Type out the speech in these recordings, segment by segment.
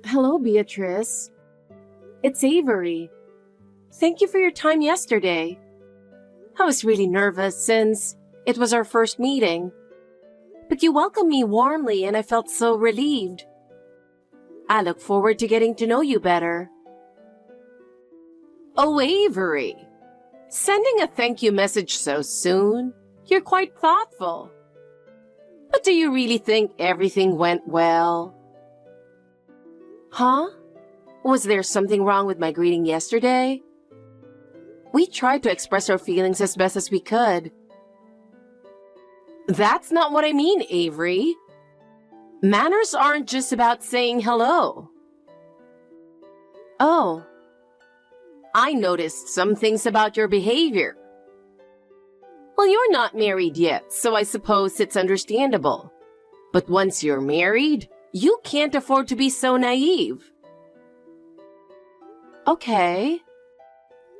Hello, Beatrice. It's Avery. Thank you for your time yesterday. I was really nervous since it was our first meeting, but you welcomed me warmly and I felt so relieved. I look forward to getting to know you better. Oh, Avery, sending a thank you message so soon? You're quite thoughtful. But do you really think everything went well? Huh? Was there something wrong with my greeting yesterday? We tried to express our feelings as best as we could. That's not what I mean, Avery. Manners aren't just about saying hello. Oh. I noticed some things about your behavior. Well, you're not married yet, so I suppose it's understandable. But once you're married, you can't afford to be so naive. Okay.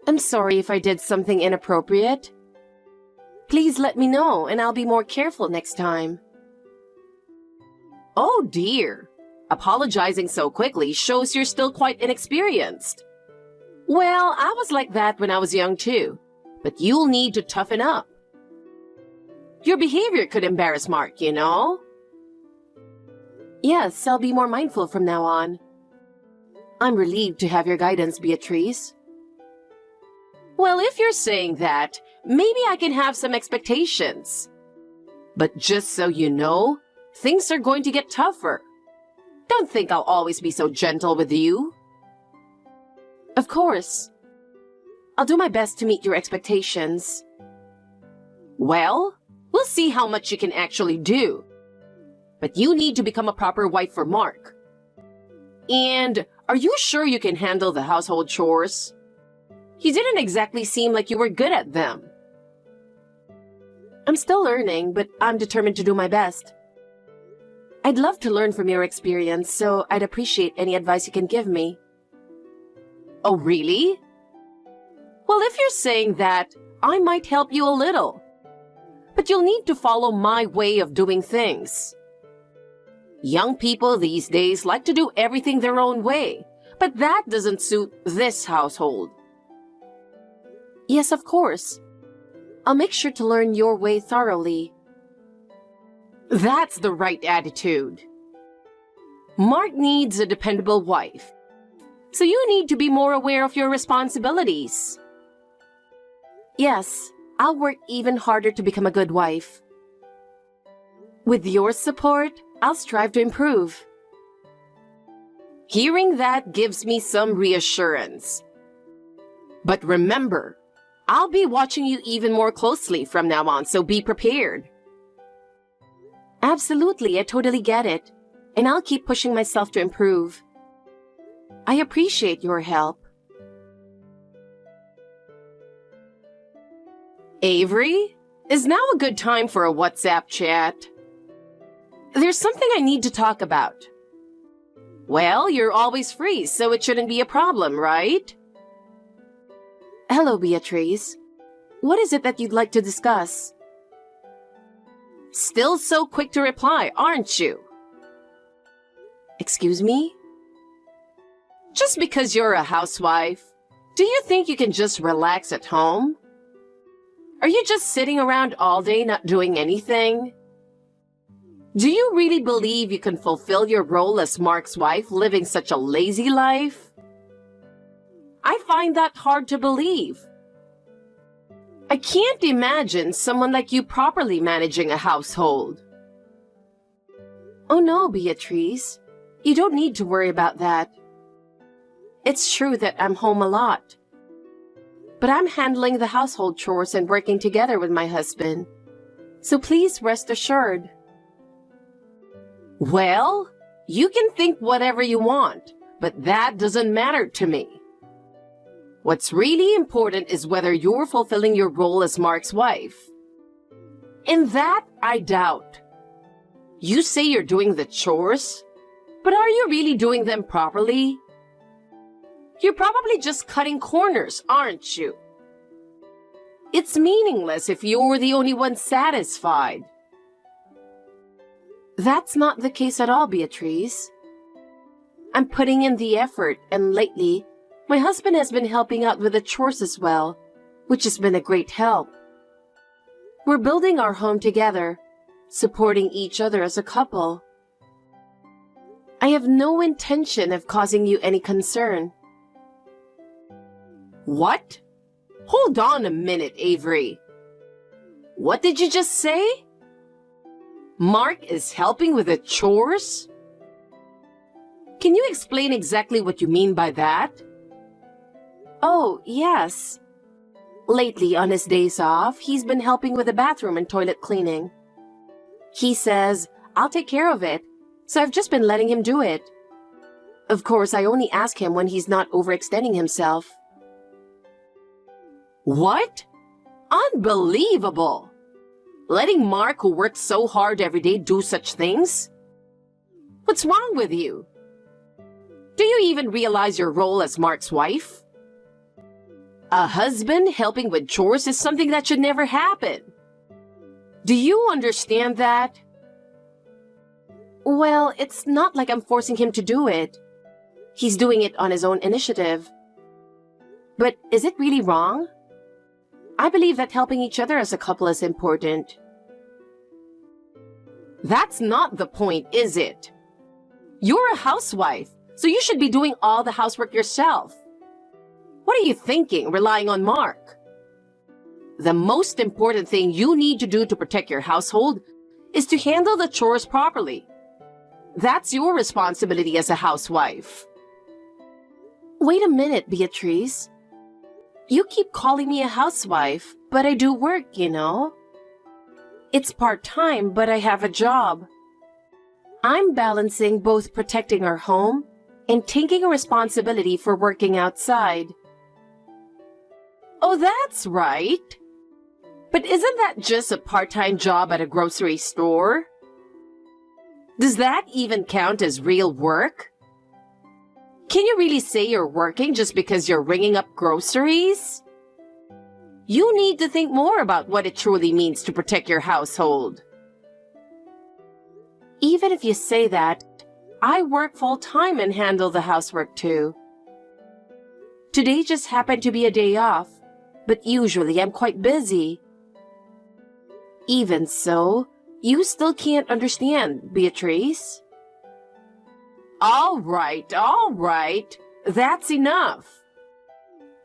I'm sorry if I did something inappropriate. Please let me know and I'll be more careful next time. Oh dear. Apologizing so quickly shows you're still quite inexperienced. Well, I was like that when I was young too, but you'll need to toughen up. Your behavior could embarrass Mark, you know? Yes, I'll be more mindful from now on. I'm relieved to have your guidance, Beatrice. Well, if you're saying that, maybe I can have some expectations. But just so you know, things are going to get tougher. Don't think I'll always be so gentle with you. Of course. I'll do my best to meet your expectations. Well, we'll see how much you can actually do. But you need to become a proper wife for Mark. And are you sure you can handle the household chores? You didn't exactly seem like you were good at them. I'm still learning, but I'm determined to do my best. I'd love to learn from your experience, so I'd appreciate any advice you can give me. Oh, really? Well, if you're saying that, I might help you a little. But you'll need to follow my way of doing things. Young people these days like to do everything their own way, but that doesn't suit this household. Yes, of course. I'll make sure to learn your way thoroughly. That's the right attitude. Mark needs a dependable wife, so you need to be more aware of your responsibilities. Yes, I'll work even harder to become a good wife. With your support, I'll strive to improve. Hearing that gives me some reassurance. But remember, I'll be watching you even more closely from now on, so be prepared. Absolutely, I totally get it, and I'll keep pushing myself to improve. I appreciate your help. Avery, is now a good time for a WhatsApp chat? There's something I need to talk about. Well, you're always free, so it shouldn't be a problem, right? Hello, Beatrice. What is it that you'd like to discuss? Still so quick to reply, aren't you? Excuse me? Just because you're a housewife, do you think you can just relax at home? Are you just sitting around all day not doing anything? Do you really believe you can fulfill your role as Mark's wife living such a lazy life? I find that hard to believe. I can't imagine someone like you properly managing a household. Oh no, Beatrice. You don't need to worry about that. It's true that I'm home a lot. But I'm handling the household chores and working together with my husband. So please rest assured. Well, you can think whatever you want, but that doesn't matter to me. What's really important is whether you're fulfilling your role as Mark's wife. And that I doubt. You say you're doing the chores, but are you really doing them properly? You're probably just cutting corners, aren't you? It's meaningless if you're the only one satisfied. That's not the case at all, Beatrice. I'm putting in the effort, and lately, my husband has been helping out with the chores as well, which has been a great help. We're building our home together, supporting each other as a couple. I have no intention of causing you any concern. What? Hold on a minute, Avery. What did you just say? Mark is helping with the chores? Can you explain exactly what you mean by that? Oh, yes. Lately, on his days off, he's been helping with the bathroom and toilet cleaning. He says, I'll take care of it, so I've just been letting him do it. Of course, I only ask him when he's not overextending himself. What? Unbelievable! Letting Mark, who works so hard every day, do such things? What's wrong with you? Do you even realize your role as Mark's wife? A husband helping with chores is something that should never happen. Do you understand that? Well, it's not like I'm forcing him to do it. He's doing it on his own initiative. But is it really wrong? I believe that helping each other as a couple is important. That's not the point, is it? You're a housewife, so you should be doing all the housework yourself. What are you thinking, relying on Mark? The most important thing you need to do to protect your household is to handle the chores properly. That's your responsibility as a housewife. Wait a minute, Beatrice. You keep calling me a housewife, but I do work, you know. It's part-time, but I have a job. I'm balancing both protecting our home and taking a responsibility for working outside. Oh, that's right. But isn't that just a part-time job at a grocery store? Does that even count as real work? Can you really say you're working just because you're ringing up groceries? You need to think more about what it truly means to protect your household. Even if you say that, I work full-time and handle the housework too. Today just happened to be a day off, but usually I'm quite busy. Even so, you still can't understand, Beatrice. All right. That's enough.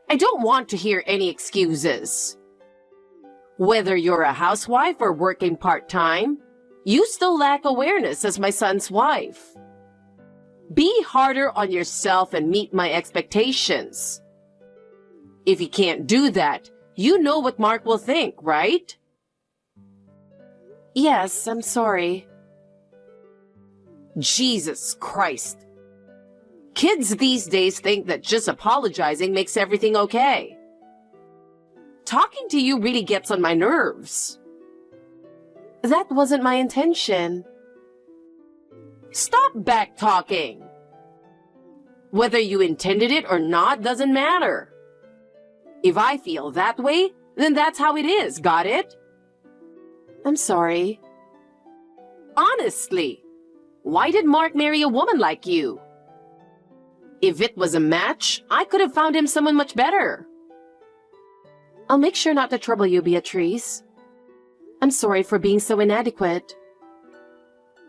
I don't want to hear any excuses. Whether you're a housewife or working part-time, you still lack awareness as my son's wife. Be harder on yourself and meet my expectations. If you can't do that, you know what Mark will think, right? Yes, I'm sorry. Jesus Christ. Kids these days think that just apologizing makes everything okay. Talking to you really gets on my nerves. That wasn't my intention. Stop back-talking. Whether you intended it or not doesn't matter. If I feel that way, then that's how it is, got it? I'm sorry. Honestly, why did Mark marry a woman like you? If it was a match, I could have found him someone much better. I'll make sure not to trouble you, Beatrice. I'm sorry for being so inadequate.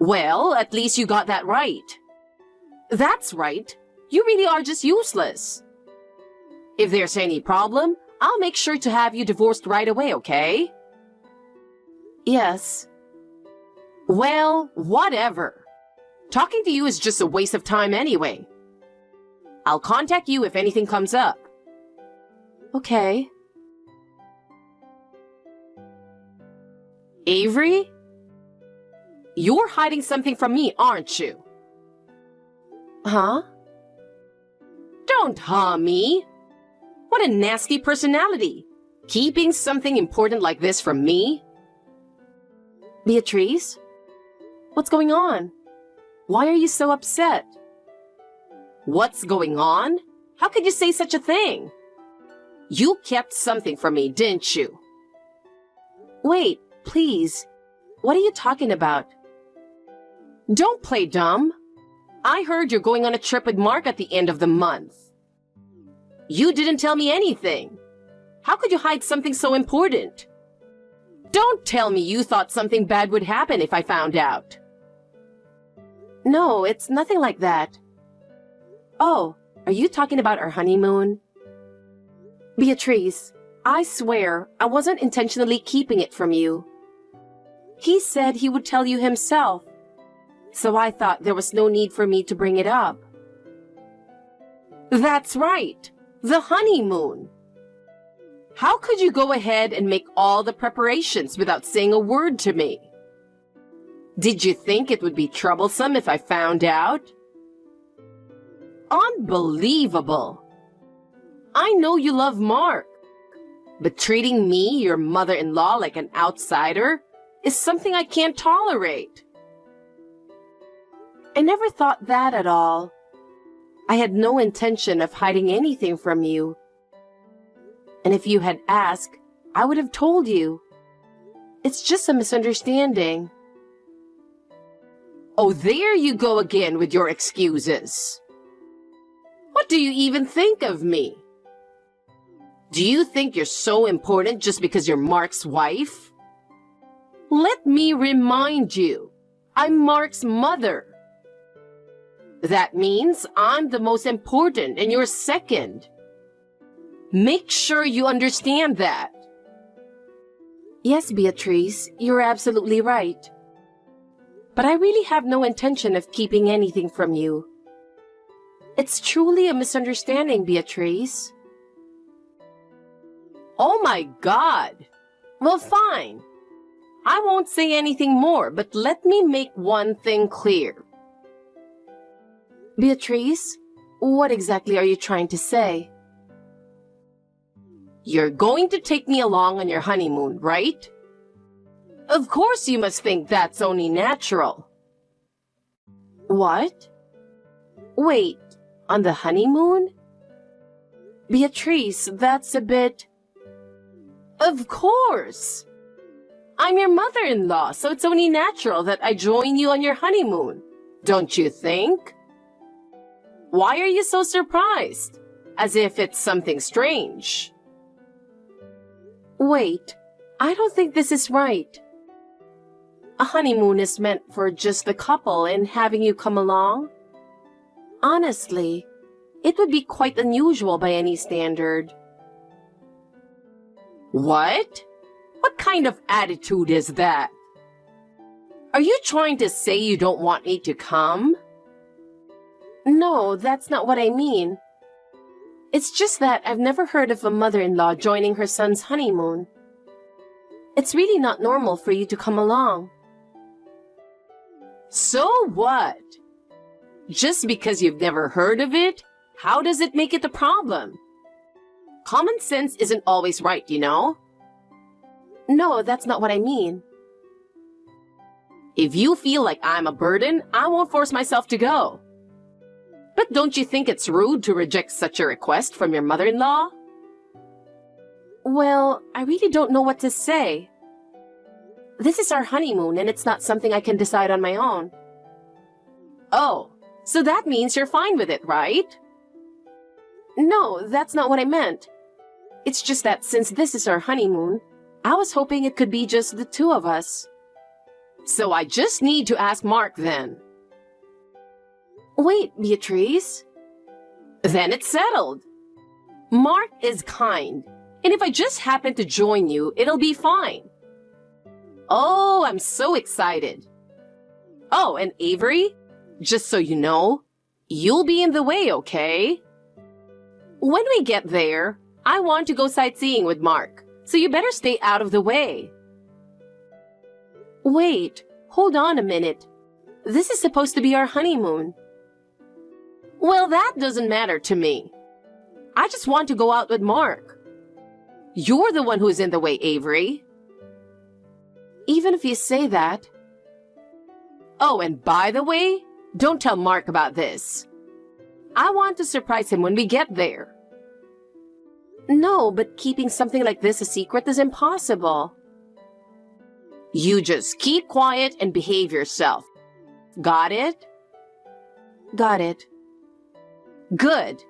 Well, at least you got that right. That's right. You really are just useless. If there's any problem, I'll make sure to have you divorced right away, okay? Yes. Well, whatever. Talking to you is just a waste of time anyway. I'll contact you if anything comes up. Okay. Avery? You're hiding something from me, aren't you? Huh? Don't me. What a nasty personality. Keeping something important like this from me? Beatrice? What's going on? Why are you so upset? What's going on? How could you say such a thing? You kept something from me, didn't you? Wait, please. What are you talking about? Don't play dumb. I heard you're going on a trip with Mark at the end of the month. You didn't tell me anything. How could you hide something so important? Don't tell me you thought something bad would happen if I found out. No, it's nothing like that. Oh, are you talking about our honeymoon? Beatrice, I swear I wasn't intentionally keeping it from you. He said he would tell you himself, so I thought there was no need for me to bring it up. That's right, the honeymoon. How could you go ahead and make all the preparations without saying a word to me? Did you think it would be troublesome if I found out? Unbelievable. I know you love Mark, but treating me, your mother-in-law, like an outsider is something I can't tolerate. I never thought that at all. I had no intention of hiding anything from you. And if you had asked, I would have told you. It's just a misunderstanding. Oh, there you go again with your excuses. What do you even think of me? Do you think you're so important just because you're Mark's wife? Let me remind you, I'm Mark's mother. That means I'm the most important and you're second. Make sure you understand that. Yes, Beatrice, you're absolutely right. But I really have no intention of keeping anything from you. It's truly a misunderstanding, Beatrice. Oh my God! Well, fine. I won't say anything more, but let me make one thing clear. Beatrice, what exactly are you trying to say? You're going to take me along on your honeymoon, right? Of course you must think that's only natural. What? Wait, on the honeymoon? Beatrice, that's a bit... Of course! I'm your mother-in-law, so it's only natural that I join you on your honeymoon. Don't you think? Why are you so surprised? As if it's something strange. Wait, I don't think this is right. A honeymoon is meant for just the couple, and having you come along? Honestly, it would be quite unusual by any standard. What? What kind of attitude is that? Are you trying to say you don't want me to come? No, that's not what I mean. It's just that I've never heard of a mother-in-law joining her son's honeymoon. It's really not normal for you to come along. So what? Just because you've never heard of it, how does it make it a problem? Common sense isn't always right, you know? No, that's not what I mean. If you feel like I'm a burden, I won't force myself to go. But don't you think it's rude to reject such a request from your mother-in-law? Well, I really don't know what to say. This is our honeymoon and it's not something I can decide on my own. Oh, so that means you're fine with it, right? No, that's not what I meant. It's just that since this is our honeymoon, I was hoping it could be just the two of us. So I just need to ask Mark then. Wait, Beatrice. Then it's settled. Mark is kind, and if I just happen to join you, it'll be fine. Oh, I'm so excited. Oh, and Avery, just so you know, you'll be in the way, okay? When we get there, I want to go sightseeing with Mark, so you better stay out of the way. Wait, hold on a minute. This is supposed to be our honeymoon. Well, that doesn't matter to me. I just want to go out with Mark. You're the one who's in the way, Avery. Even if you say that. Oh, and by the way, don't tell Mark about this. I want to surprise him when we get there. No, but keeping something like this a secret is impossible. You just keep quiet and behave yourself. Got it? Got it. Good.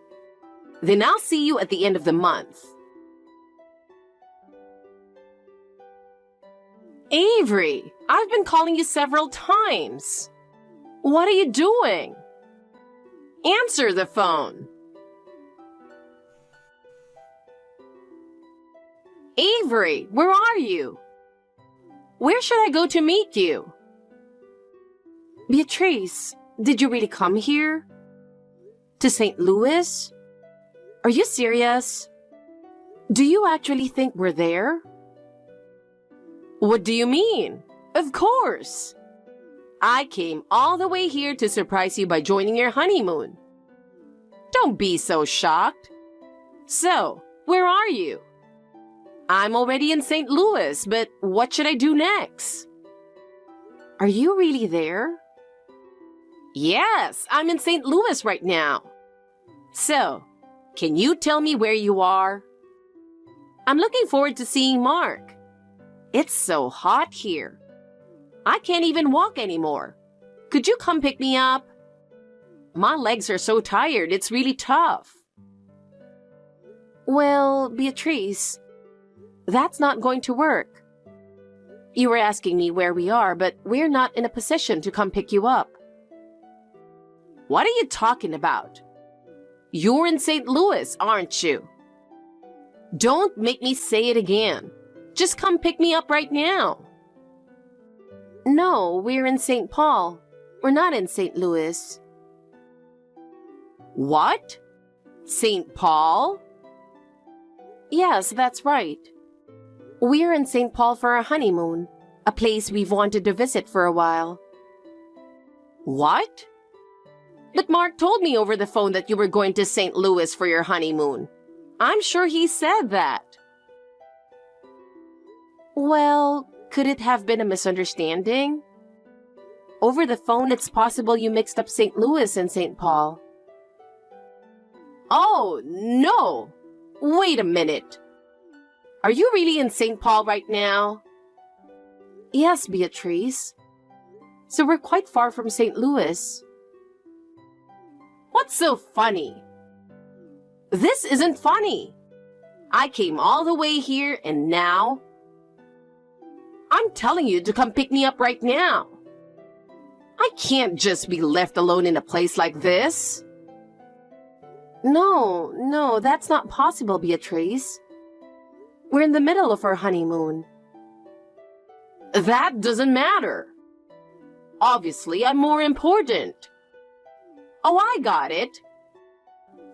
Then I'll see you at the end of the month. Avery, I've been calling you several times. What are you doing? Answer the phone. Avery, where are you? Where should I go to meet you? Beatrice, did you really come here? To St. Louis? Are you serious? Do you actually think we're there? What do you mean? Of course. I came all the way here to surprise you by joining your honeymoon. Don't be so shocked. So, where are you? I'm already in St. Louis, but what should I do next? Are you really there? Yes, I'm in St. Louis right now. So, can you tell me where you are? I'm looking forward to seeing Mark. It's so hot here. I can't even walk anymore. Could you come pick me up? My legs are so tired, it's really tough. Well, Beatrice, that's not going to work. You were asking me where we are, but we're not in a position to come pick you up. What are you talking about? You're in St. Louis, aren't you? Don't make me say it again. Just come pick me up right now. No, we're in St. Paul. We're not in St. Louis. What? St. Paul? Yes, that's right. We're in St. Paul for our honeymoon, a place we've wanted to visit for a while. What? But Mark told me over the phone that you were going to St. Louis for your honeymoon. I'm sure he said that. Well, could it have been a misunderstanding? Over the phone, it's possible you mixed up St. Louis and St. Paul. Oh, no! Wait a minute. Are you really in St. Paul right now? Yes, Beatrice. So we're quite far from St. Louis. What's so funny? This isn't funny. I came all the way here and now... I'm telling you to come pick me up right now. I can't just be left alone in a place like this. No, that's not possible, Beatrice. We're in the middle of our honeymoon. That doesn't matter. Obviously, I'm more important. Oh, I got it.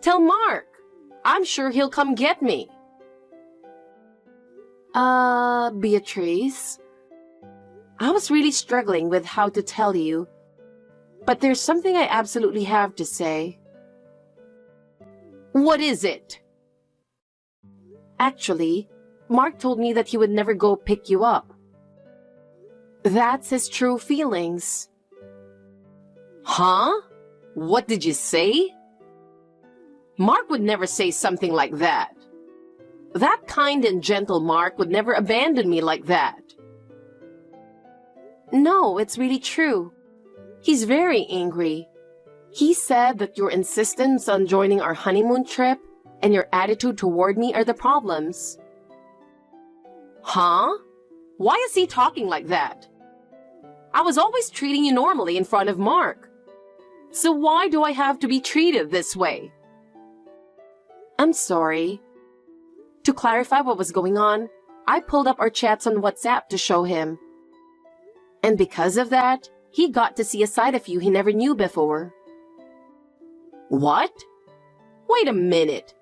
Tell Mark. I'm sure he'll come get me. Beatrice, I was really struggling with how to tell you, but there's something I absolutely have to say. What is it? Actually, Mark told me that he would never go pick you up. That's his true feelings. Huh? What did you say? Mark would never say something like that. That kind and gentle Mark would never abandon me like that. No, it's really true. He's very angry. He said that your insistence on joining our honeymoon trip and your attitude toward me are the problems. Huh? Why is he talking like that? I was always treating you normally in front of Mark. So why do I have to be treated this way? I'm sorry. To clarify what was going on, I pulled up our chats on WhatsApp to show him. And because of that, he got to see a side of you he never knew before. What? Wait a minute.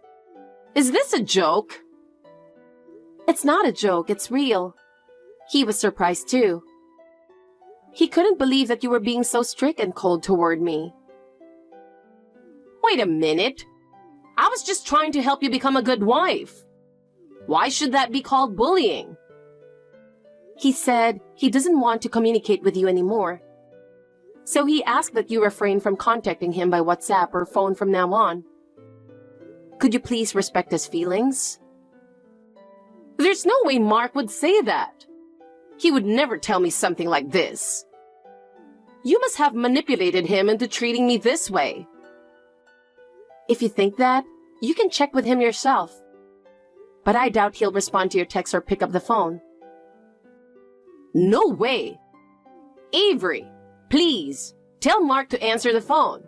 Is this a joke? It's not a joke, it's real. He was surprised too. He couldn't believe that you were being so strict and cold toward me. Wait a minute. I was just trying to help you become a good wife. Why should that be called bullying? He said he doesn't want to communicate with you anymore. So he asked that you refrain from contacting him by WhatsApp or phone from now on. Could you please respect his feelings? There's no way Mark would say that. He would never tell me something like this. You must have manipulated him into treating me this way. If you think that, you can check with him yourself. But I doubt he'll respond to your text or pick up the phone. No way! Avery, please, tell Mark to answer the phone.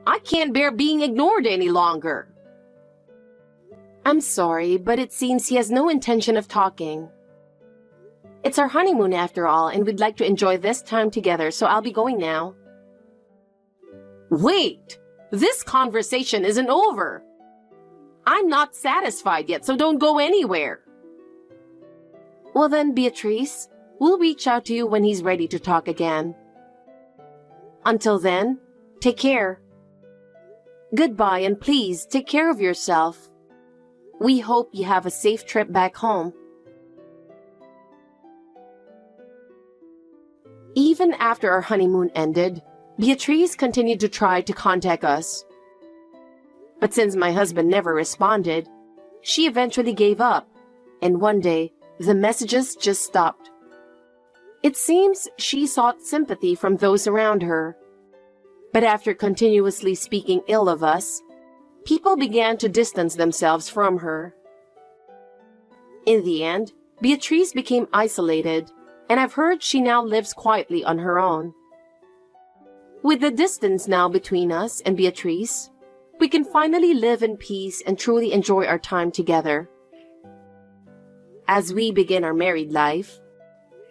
I can't bear being ignored any longer. I'm sorry, but it seems he has no intention of talking. It's our honeymoon after all, and we'd like to enjoy this time together, so I'll be going now. Wait! This conversation isn't over. I'm not satisfied yet, so don't go anywhere. Well then, Beatrice, we'll reach out to you when he's ready to talk again. Until then, take care. Goodbye, and please take care of yourself. We hope you have a safe trip back home. Even after our honeymoon ended, Beatrice continued to try to contact us. But since my husband never responded, she eventually gave up, and one day, the messages just stopped. It seems she sought sympathy from those around her. But after continuously speaking ill of us, people began to distance themselves from her. In the end, Beatrice became isolated, and I've heard she now lives quietly on her own. With the distance now between us and Beatrice, we can finally live in peace and truly enjoy our time together. As we begin our married life,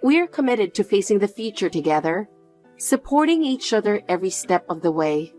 we're committed to facing the future together, supporting each other every step of the way.